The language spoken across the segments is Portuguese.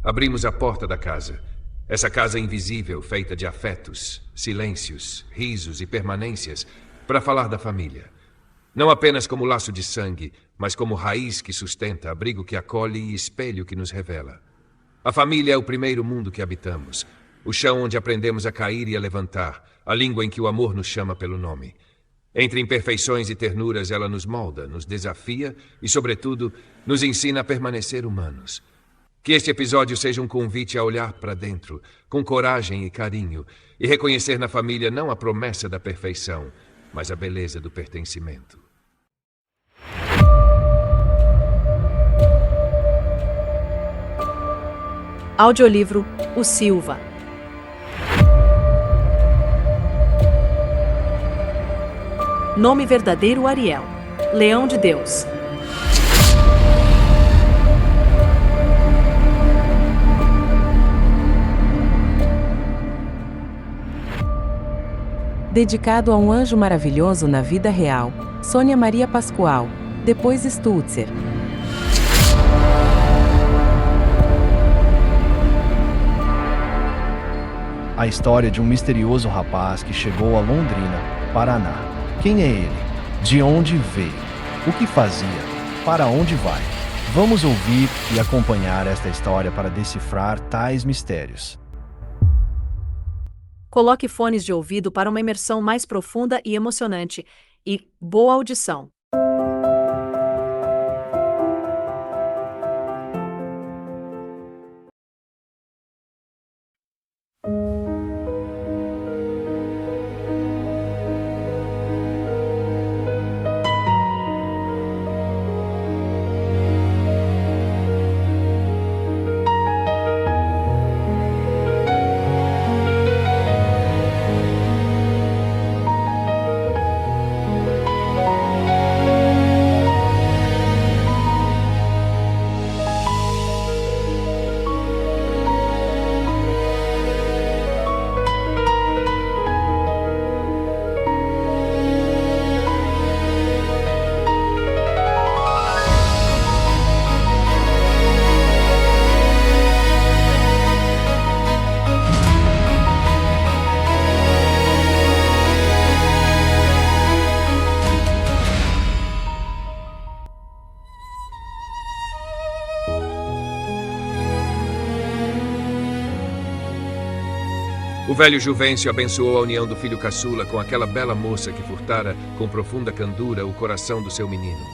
Abrimos a porta da casa. Essa casa invisível, feita de afetos, silêncios, risos e permanências, para falar da família. Não apenas como laço de sangue, mas como raiz que sustenta, abrigo que acolhe e espelho que nos revela. A família é o primeiro mundo que habitamos, o chão onde aprendemos a cair e a levantar, a língua em que o amor nos chama pelo nome. Entre imperfeições e ternuras, ela nos molda, nos desafia e, sobretudo, nos ensina a permanecer humanos. Que este episódio seja um convite a olhar para dentro, com coragem e carinho, e reconhecer na família não a promessa da perfeição, mas a beleza do pertencimento. Audiolivro O Silva. Nome verdadeiro Ariel. Leão de Deus. Dedicado a um anjo maravilhoso na vida real, Sônia Maria Pascoal, depois Stutzer. A história de um misterioso rapaz que chegou a Londrina, Paraná. Quem é ele? De onde veio? O que fazia? Para onde vai? Vamos ouvir e acompanhar esta história para decifrar tais mistérios. Coloque fones de ouvido para uma imersão mais profunda e emocionante. E boa audição. O velho Juvencio abençoou a união do filho caçula com aquela bela moça que furtara, com profunda candura, o coração do seu menino.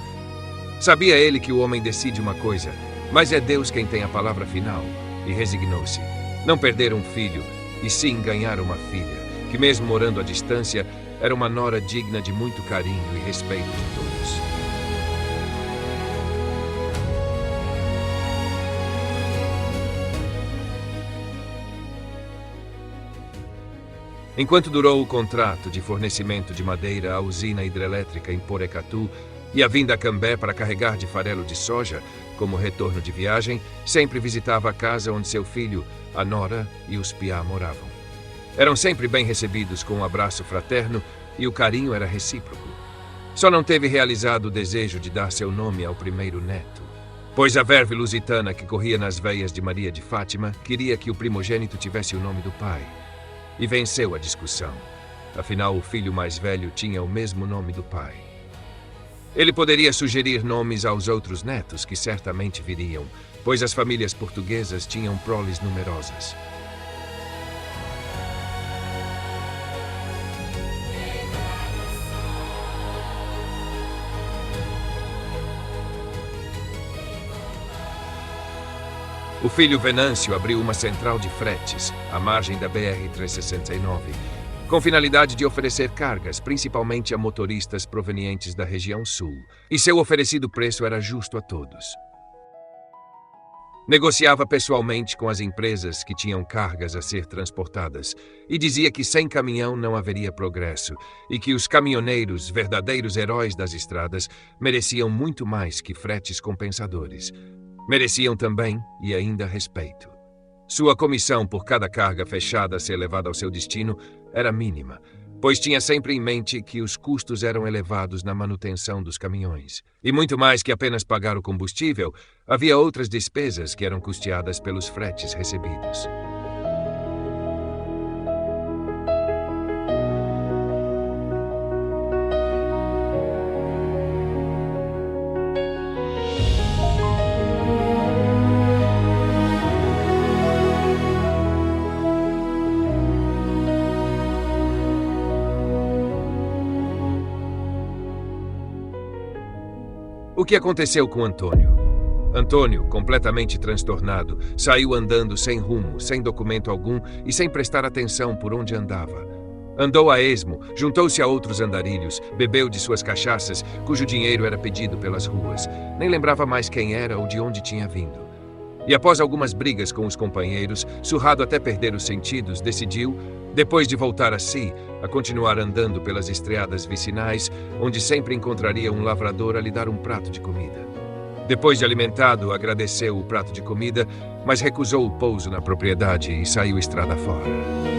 Sabia ele que o homem decide uma coisa, mas é Deus quem tem a palavra final, e resignou-se. Não perder um filho, e sim ganhar uma filha, que mesmo morando à distância, era uma nora digna de muito carinho e respeito de todos. Enquanto durou o contrato de fornecimento de madeira à usina hidrelétrica em Porecatu e a vinda a Cambé para carregar de farelo de soja, como retorno de viagem, sempre visitava a casa onde seu filho, a nora e os piá moravam. Eram sempre bem recebidos com um abraço fraterno e o carinho era recíproco. Só não teve realizado o desejo de dar seu nome ao primeiro neto, pois a verve lusitana que corria nas veias de Maria de Fátima queria que o primogênito tivesse o nome do pai. E venceu a discussão. Afinal, o filho mais velho tinha o mesmo nome do pai. Ele poderia sugerir nomes aos outros netos, que certamente viriam, pois as famílias portuguesas tinham proles numerosas. O filho Venâncio abriu uma central de fretes, à margem da BR-369, com finalidade de oferecer cargas, principalmente a motoristas provenientes da região sul, e seu oferecido preço era justo a todos. Negociava pessoalmente com as empresas que tinham cargas a ser transportadas e dizia que sem caminhão não haveria progresso e que os caminhoneiros, verdadeiros heróis das estradas, mereciam muito mais que fretes compensadores. Mereciam também, e ainda, respeito. Sua comissão por cada carga fechada a ser levada ao seu destino era mínima, pois tinha sempre em mente que os custos eram elevados na manutenção dos caminhões. E muito mais que apenas pagar o combustível, havia outras despesas que eram custeadas pelos fretes recebidos. O que aconteceu com Antônio? Antônio, completamente transtornado, saiu andando sem rumo, sem documento algum e sem prestar atenção por onde andava. Andou a esmo, juntou-se a outros andarilhos, bebeu de suas cachaças, cujo dinheiro era pedido pelas ruas. Nem lembrava mais quem era ou de onde tinha vindo. E após algumas brigas com os companheiros, surrado até perder os sentidos, decidiu, depois de voltar a si, a continuar andando pelas estradas vicinais, onde sempre encontraria um lavrador a lhe dar um prato de comida. Depois de alimentado, agradeceu o prato de comida, mas recusou o pouso na propriedade e saiu estrada fora.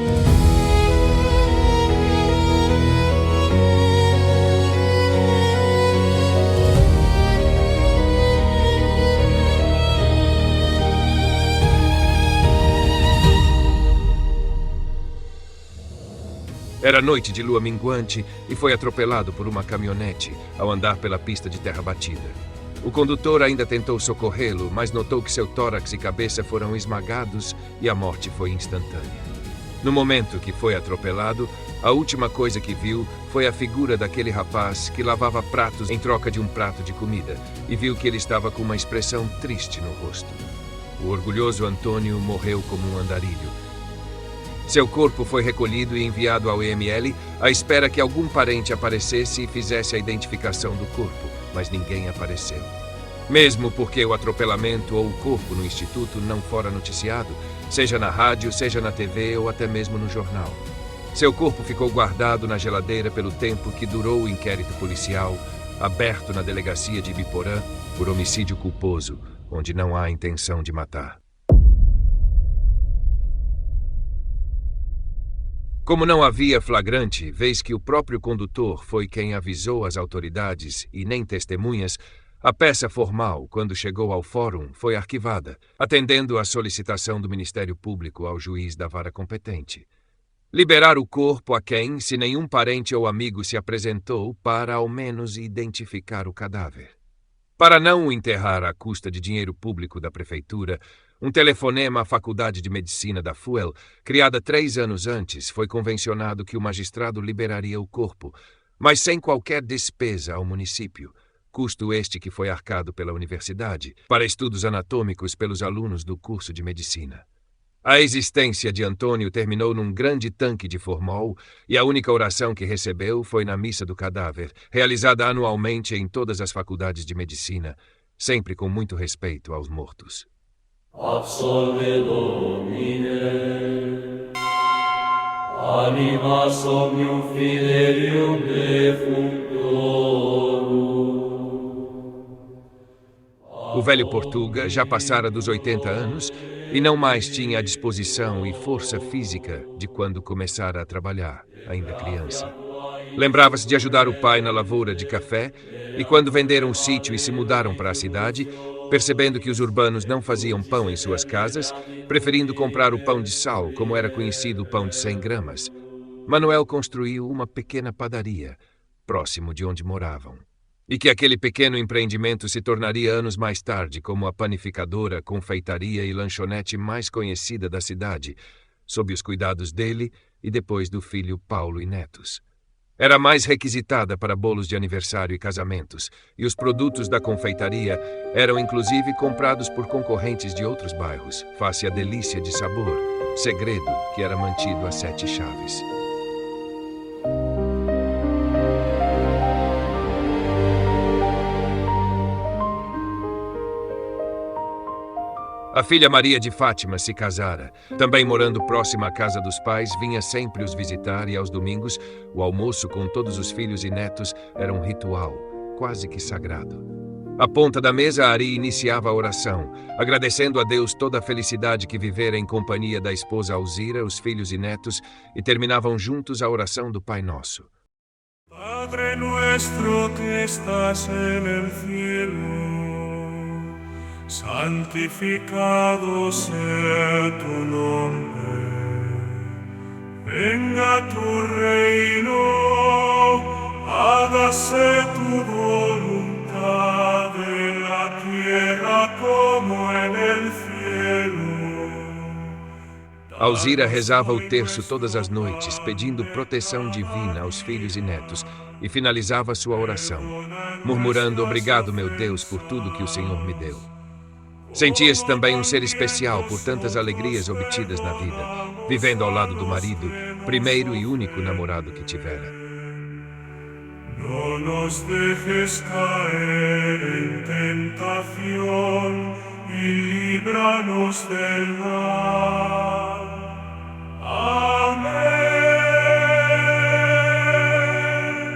Era noite de lua minguante e foi atropelado por uma caminhonete ao andar pela pista de terra batida. O condutor ainda tentou socorrê-lo, mas notou que seu tórax e cabeça foram esmagados e a morte foi instantânea. No momento que foi atropelado, a última coisa que viu foi a figura daquele rapaz que lavava pratos em troca de um prato de comida e viu que ele estava com uma expressão triste no rosto. O orgulhoso Antônio morreu como um andarilho. Seu corpo foi recolhido e enviado ao IML à espera que algum parente aparecesse e fizesse a identificação do corpo, mas ninguém apareceu. Mesmo porque o atropelamento ou o corpo no instituto não fora noticiado, seja na rádio, seja na TV ou até mesmo no jornal. Seu corpo ficou guardado na geladeira pelo tempo que durou o inquérito policial, aberto na delegacia de Ibiporã por homicídio culposo, onde não há intenção de matar. Como não havia flagrante, vez que o próprio condutor foi quem avisou as autoridades e nem testemunhas, a peça formal, quando chegou ao fórum, foi arquivada, atendendo à solicitação do Ministério Público ao juiz da vara competente. Liberar o corpo a quem, se nenhum parente ou amigo se apresentou, para ao menos identificar o cadáver. Para não o enterrar à custa de dinheiro público da prefeitura, um telefonema à Faculdade de Medicina da FUEL, criada 3 anos antes, foi convencionado que o magistrado liberaria o corpo, mas sem qualquer despesa ao município, custo este que foi arcado pela universidade, para estudos anatômicos pelos alunos do curso de medicina. A existência de Antônio terminou num grande tanque de formol e a única oração que recebeu foi na missa do cadáver, realizada anualmente em todas as faculdades de medicina, sempre com muito respeito aos mortos. Absolve Domine, anima somnium fidelium defunctorum. O velho Portuga já passara dos 80 anos e não mais tinha a disposição e força física de quando começara a trabalhar, ainda criança. Lembrava-se de ajudar o pai na lavoura de café e quando venderam o sítio e se mudaram para a cidade, percebendo que os urbanos não faziam pão em suas casas, preferindo comprar o pão de sal, como era conhecido o pão de 100 gramas, Manuel construiu uma pequena padaria, próximo de onde moravam. E que aquele pequeno empreendimento se tornaria anos mais tarde como a panificadora, confeitaria e lanchonete mais conhecida da cidade, sob os cuidados dele e depois do filho Paulo e netos. Era mais requisitada para bolos de aniversário e casamentos, e os produtos da confeitaria eram inclusive comprados por concorrentes de outros bairros, face à delícia de sabor, segredo que era mantido a 7 chaves. A filha Maria de Fátima se casara. Também morando próxima à casa dos pais, vinha sempre os visitar e aos domingos, o almoço com todos os filhos e netos era um ritual, quase que sagrado. À ponta da mesa, Ari iniciava a oração, agradecendo a Deus toda a felicidade que vivera em companhia da esposa Alzira, os filhos e netos, e terminavam juntos a oração do Pai Nosso. Padre nuestro que estás en el cielo, santificado sea tu nombre. Venga tu reino, hágase tu voluntad en la tierra como en el cielo. Alzira rezava o terço todas as noites, pedindo proteção divina aos filhos e netos, e finalizava sua oração, murmurando: "Obrigado, meu Deus, por tudo que o Senhor me deu." Sentia-se também um ser especial por tantas alegrias obtidas na vida, vivendo ao lado do marido, primeiro e único namorado que tivera. No nos dejes caer en tentación y líbranos del mal. Amém.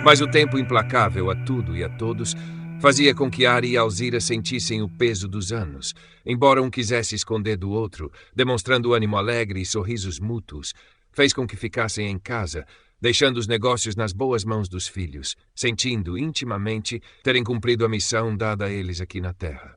Mas o tempo implacável a tudo e a todos fazia com que Ari e Alzira sentissem o peso dos anos, embora um quisesse esconder do outro, demonstrando ânimo alegre e sorrisos mútuos, fez com que ficassem em casa, deixando os negócios nas boas mãos dos filhos, sentindo intimamente terem cumprido a missão dada a eles aqui na terra.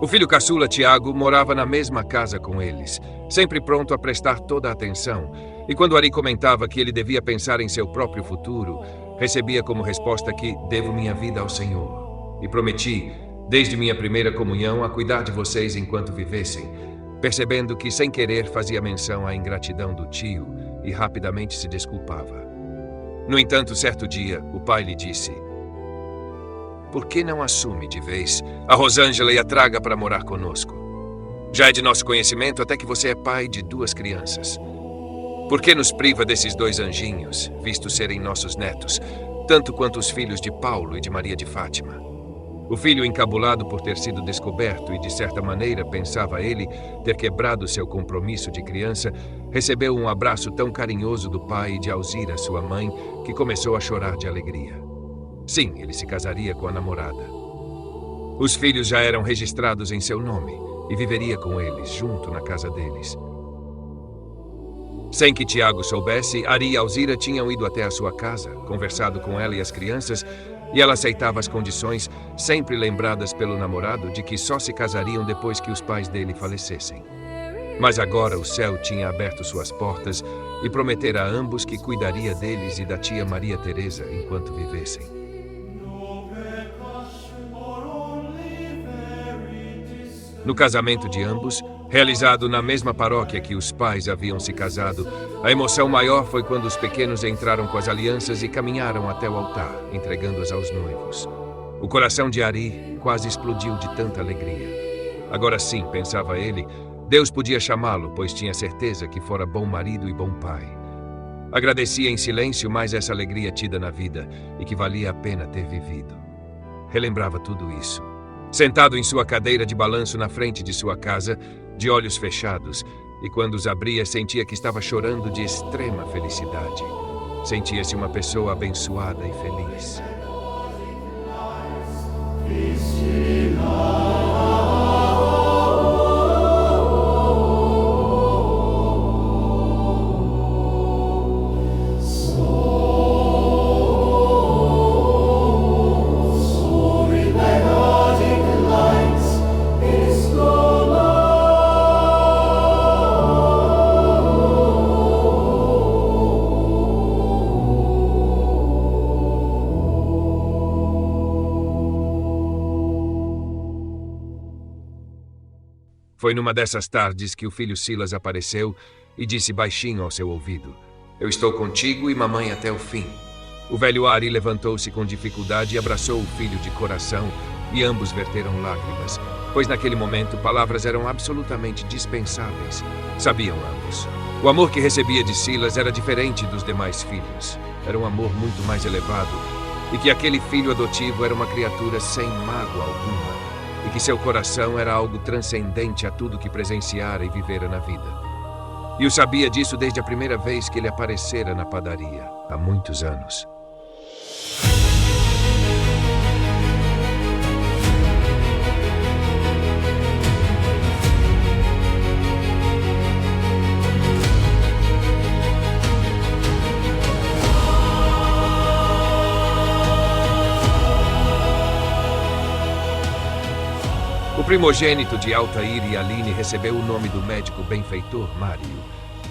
O filho caçula, Tiago, morava na mesma casa com eles, sempre pronto a prestar toda a atenção, e quando Ari comentava que ele devia pensar em seu próprio futuro, recebia como resposta que devo minha vida ao Senhor, e prometi, desde minha primeira comunhão, a cuidar de vocês enquanto vivessem, percebendo que, sem querer, fazia menção à ingratidão do tio e rapidamente se desculpava. No entanto, certo dia, o pai lhe disse: "Por que não assume de vez a Rosângela e a traga para morar conosco? Já é de nosso conhecimento até que você é pai de 2 crianças. Por que nos priva desses 2 anjinhos, vistos serem nossos netos, tanto quanto os filhos de Paulo e de Maria de Fátima?" O filho, encabulado por ter sido descoberto e, de certa maneira, pensava ele ter quebrado seu compromisso de criança, recebeu um abraço tão carinhoso do pai e de Alzira, sua mãe, que começou a chorar de alegria. Sim, ele se casaria com a namorada. Os filhos já eram registrados em seu nome e viveria com eles, junto na casa deles. Sem que Tiago soubesse, Ari e Alzira tinham ido até a sua casa, conversado com ela e as crianças, e ela aceitava as condições, sempre lembradas pelo namorado de que só se casariam depois que os pais dele falecessem. Mas agora o céu tinha aberto suas portas e prometera a ambos que cuidaria deles e da tia Maria Teresa enquanto vivessem. No casamento de ambos, realizado na mesma paróquia que os pais haviam se casado, a emoção maior foi quando os pequenos entraram com as alianças e caminharam até o altar, entregando-as aos noivos. O coração de Ari quase explodiu de tanta alegria. Agora sim, pensava ele, Deus podia chamá-lo, pois tinha certeza que fora bom marido e bom pai. Agradecia em silêncio mais essa alegria tida na vida e que valia a pena ter vivido. Relembrava tudo isso. Sentado em sua cadeira de balanço na frente de sua casa, de olhos fechados, e quando os abria sentia que estava chorando de extrema felicidade. Sentia-se uma pessoa abençoada e feliz. Foi numa dessas tardes que o filho Silas apareceu e disse baixinho ao seu ouvido: Eu estou contigo e mamãe até o fim. O velho Ari levantou-se com dificuldade e abraçou o filho de coração, e ambos verteram lágrimas, pois naquele momento palavras eram absolutamente dispensáveis. Sabiam ambos. O amor que recebia de Silas era diferente dos demais filhos. Era um amor muito mais elevado, e que aquele filho adotivo era uma criatura sem mágoa alguma, e que seu coração era algo transcendente a tudo que presenciara e vivera na vida. E o sabia disso desde a primeira vez que ele aparecera na padaria, há muitos anos. O primogênito de Altair e Aline recebeu o nome do médico benfeitor Mário,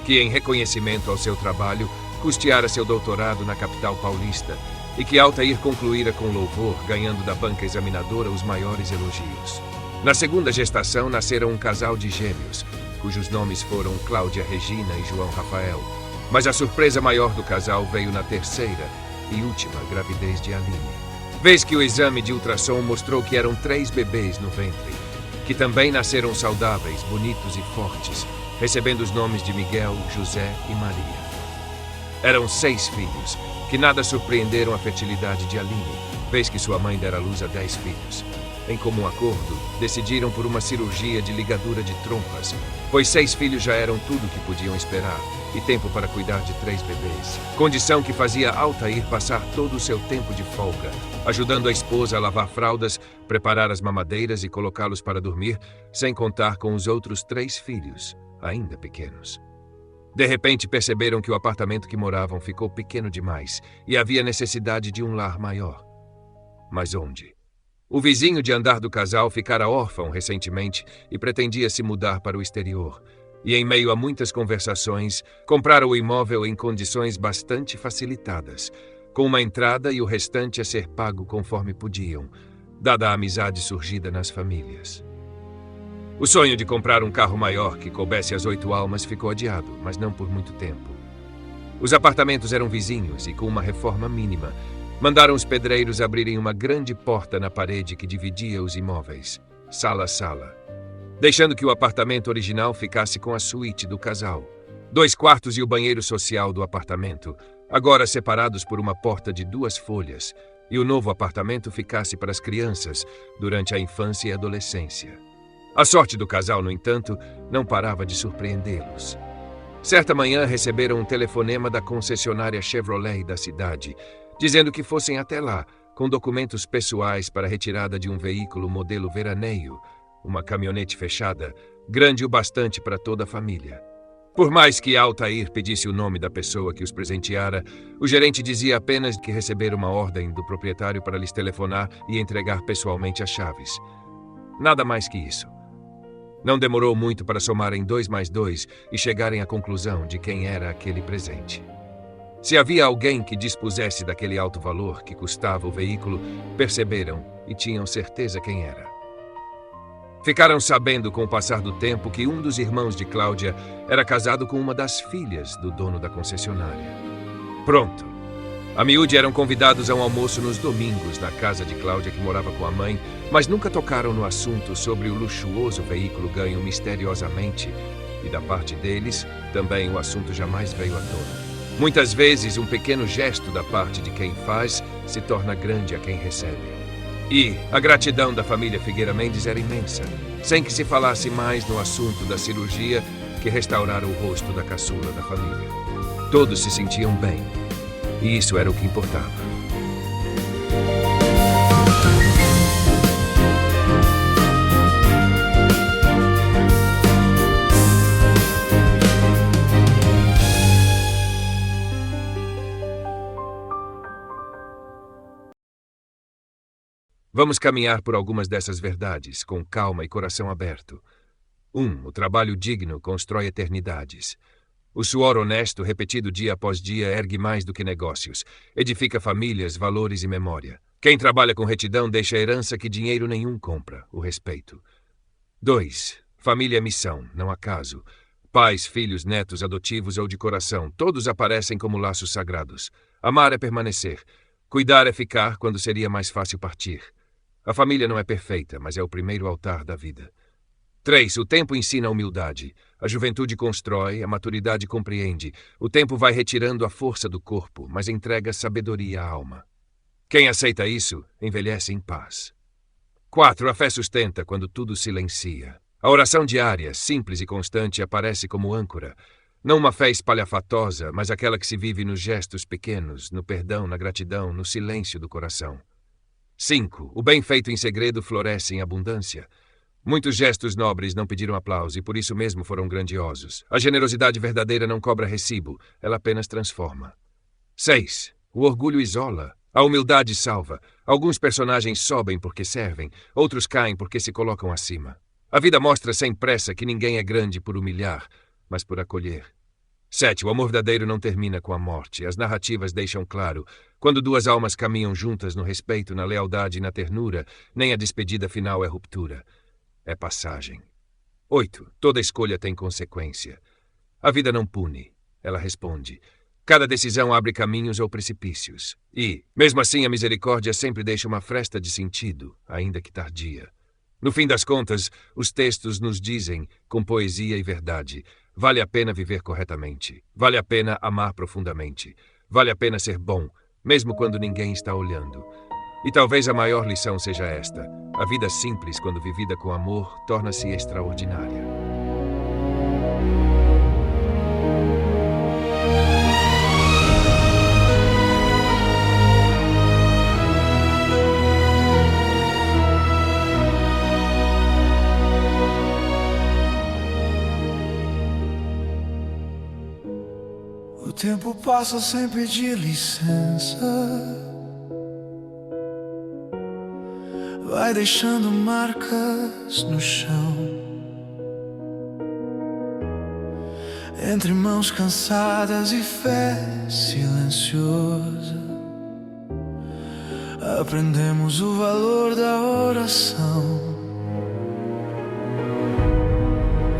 que, em reconhecimento ao seu trabalho, custeara seu doutorado na capital paulista e que Altair concluíra com louvor, ganhando da banca examinadora os maiores elogios. Na segunda gestação nasceram um casal de gêmeos, cujos nomes foram Cláudia Regina e João Rafael, mas a surpresa maior do casal veio na terceira e última gravidez de Aline, vez que o exame de ultrassom mostrou que eram 3 bebês no ventre, que também nasceram saudáveis, bonitos e fortes, recebendo os nomes de Miguel, José e Maria. Eram 6 filhos, que nada surpreenderam a fertilidade de Aline, vez que sua mãe dera à luz a 10 filhos. Em comum acordo, decidiram por uma cirurgia de ligadura de trompas, pois 6 filhos já eram tudo o que podiam esperar, e tempo para cuidar de 3 bebês. Condição que fazia Altair passar todo o seu tempo de folga, ajudando a esposa a lavar fraldas, preparar as mamadeiras e colocá-los para dormir, sem contar com os outros 3 filhos, ainda pequenos. De repente perceberam que o apartamento que moravam ficou pequeno demais e havia necessidade de um lar maior. Mas onde? O vizinho de andar do casal ficara órfão recentemente e pretendia se mudar para o exterior. E, em meio a muitas conversações, compraram o imóvel em condições bastante facilitadas, com uma entrada e o restante a ser pago conforme podiam, dada a amizade surgida nas famílias. O sonho de comprar um carro maior que coubesse as 8 almas ficou adiado, mas não por muito tempo. Os apartamentos eram vizinhos e, com uma reforma mínima, mandaram os pedreiros abrirem uma grande porta na parede que dividia os imóveis, sala a sala, deixando que o apartamento original ficasse com a suíte do casal, 2 quartos e o banheiro social do apartamento, agora separados por uma porta de 2 folhas, e o novo apartamento ficasse para as crianças durante a infância e adolescência. A sorte do casal, no entanto, não parava de surpreendê-los. Certa manhã receberam um telefonema da concessionária Chevrolet da cidade, dizendo que fossem até lá, com documentos pessoais para a retirada de um veículo modelo veraneio, uma caminhonete fechada, grande o bastante para toda a família. Por mais que Altair pedisse o nome da pessoa que os presenteara, o gerente dizia apenas que recebera uma ordem do proprietário para lhes telefonar e entregar pessoalmente as chaves. Nada mais que isso. Não demorou muito para somarem 2 mais 2 e chegarem à conclusão de quem era aquele presente. Se havia alguém que dispusesse daquele alto valor que custava o veículo, perceberam e tinham certeza quem era. Ficaram sabendo com o passar do tempo que um dos irmãos de Cláudia era casado com uma das filhas do dono da concessionária. Pronto! A miúde eram convidados a um almoço nos domingos na casa de Cláudia, que morava com a mãe, mas nunca tocaram no assunto sobre o luxuoso veículo ganho misteriosamente, e da parte deles, também o assunto jamais veio à tona. Muitas vezes, um pequeno gesto da parte de quem faz se torna grande a quem recebe. E a gratidão da família Figueira Mendes era imensa, sem que se falasse mais no assunto da cirurgia que restaurara o rosto da caçula da família. Todos se sentiam bem, e isso era o que importava. Vamos caminhar por algumas dessas verdades, com calma e coração aberto. 1. O trabalho digno constrói eternidades. O suor honesto, repetido dia após dia, ergue mais do que negócios. Edifica famílias, valores e memória. Quem trabalha com retidão deixa a herança que dinheiro nenhum compra, o respeito. 2. Família é missão, não acaso. Pais, filhos, netos, adotivos ou de coração, todos aparecem como laços sagrados. Amar é permanecer. Cuidar é ficar quando seria mais fácil partir. A família não é perfeita, mas é o primeiro altar da vida. 3. O tempo ensina a humildade. A juventude constrói, a maturidade compreende. O tempo vai retirando a força do corpo, mas entrega sabedoria à alma. Quem aceita isso, envelhece em paz. 4. A fé sustenta quando tudo silencia. A oração diária, simples e constante, aparece como âncora. Não uma fé espalhafatosa, mas aquela que se vive nos gestos pequenos, no perdão, na gratidão, no silêncio do coração. 5. O bem feito em segredo floresce em abundância. Muitos gestos nobres não pediram aplauso e por isso mesmo foram grandiosos. A generosidade verdadeira não cobra recibo, ela apenas transforma. 6. O orgulho isola. A humildade salva. Alguns personagens sobem porque servem, outros caem porque se colocam acima. A vida mostra sem pressa que ninguém é grande por humilhar, mas por acolher. 7. O amor verdadeiro não termina com a morte. As narrativas deixam claro. Quando duas almas caminham juntas no respeito, na lealdade e na ternura, nem a despedida final é ruptura. É passagem. 8. Toda escolha tem consequência. A vida não pune, ela responde. Cada decisão abre caminhos ou precipícios. E, mesmo assim, a misericórdia sempre deixa uma fresta de sentido, ainda que tardia. No fim das contas, os textos nos dizem, com poesia e verdade, vale a pena viver corretamente, vale a pena amar profundamente, vale a pena ser bom, mesmo quando ninguém está olhando. E talvez a maior lição seja esta: a vida simples, quando vivida com amor, torna-se extraordinária. O tempo passa sem pedir licença, vai deixando marcas no chão. Entre mãos cansadas e fé silenciosa, aprendemos o valor da oração.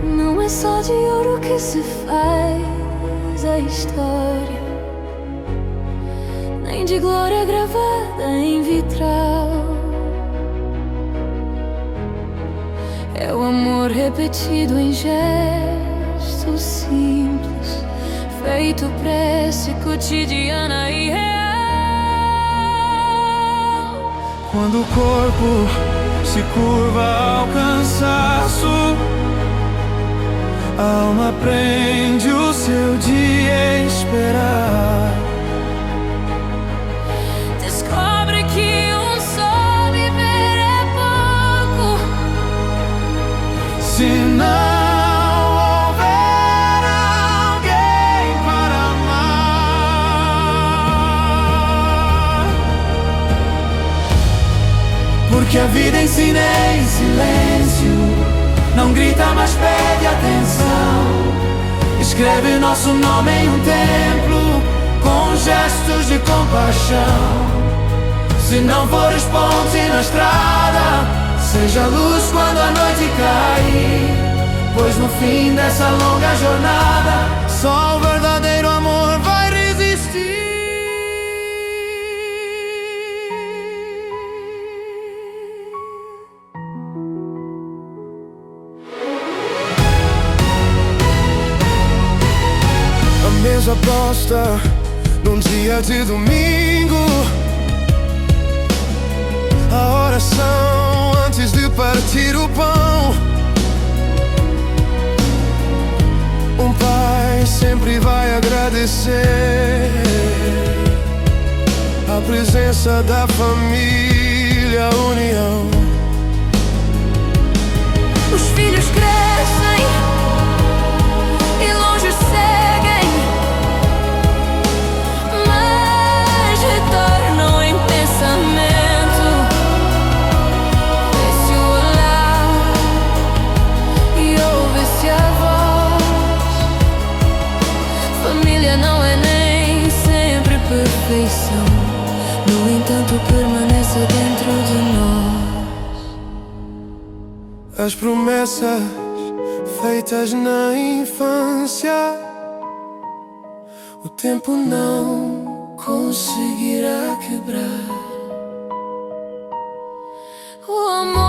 Não é só de ouro que se faz a história, nem de glória gravada em vitral. É o amor repetido em gestos simples, feito prece cotidiana e real. Quando o corpo se curva ao cansaço, a alma aprende o seu dia esperar. Descobre que só viver é pouco, se não houver alguém para amar. Porque a vida ensina em silêncio, não grita, mas pede atenção. Escreve nosso nome em um templo, com gestos de compaixão. Se não fores ponte na estrada, seja luz quando a noite cair, pois no fim dessa longa jornada, só o verdadeiro amor vai resistir. A mesa posta num dia de domingo, a oração antes de partir o pão. Um pai sempre vai agradecer a presença da família, a união. os filhos crescem e longe seguem, mas retornam em pensamento. Vê-se o olhar e ouve-se a voz. Família não é nem sempre perfeição, no entanto permanece dentro de nós. As promessas feitas na infância, o tempo não conseguirá quebrar. O amor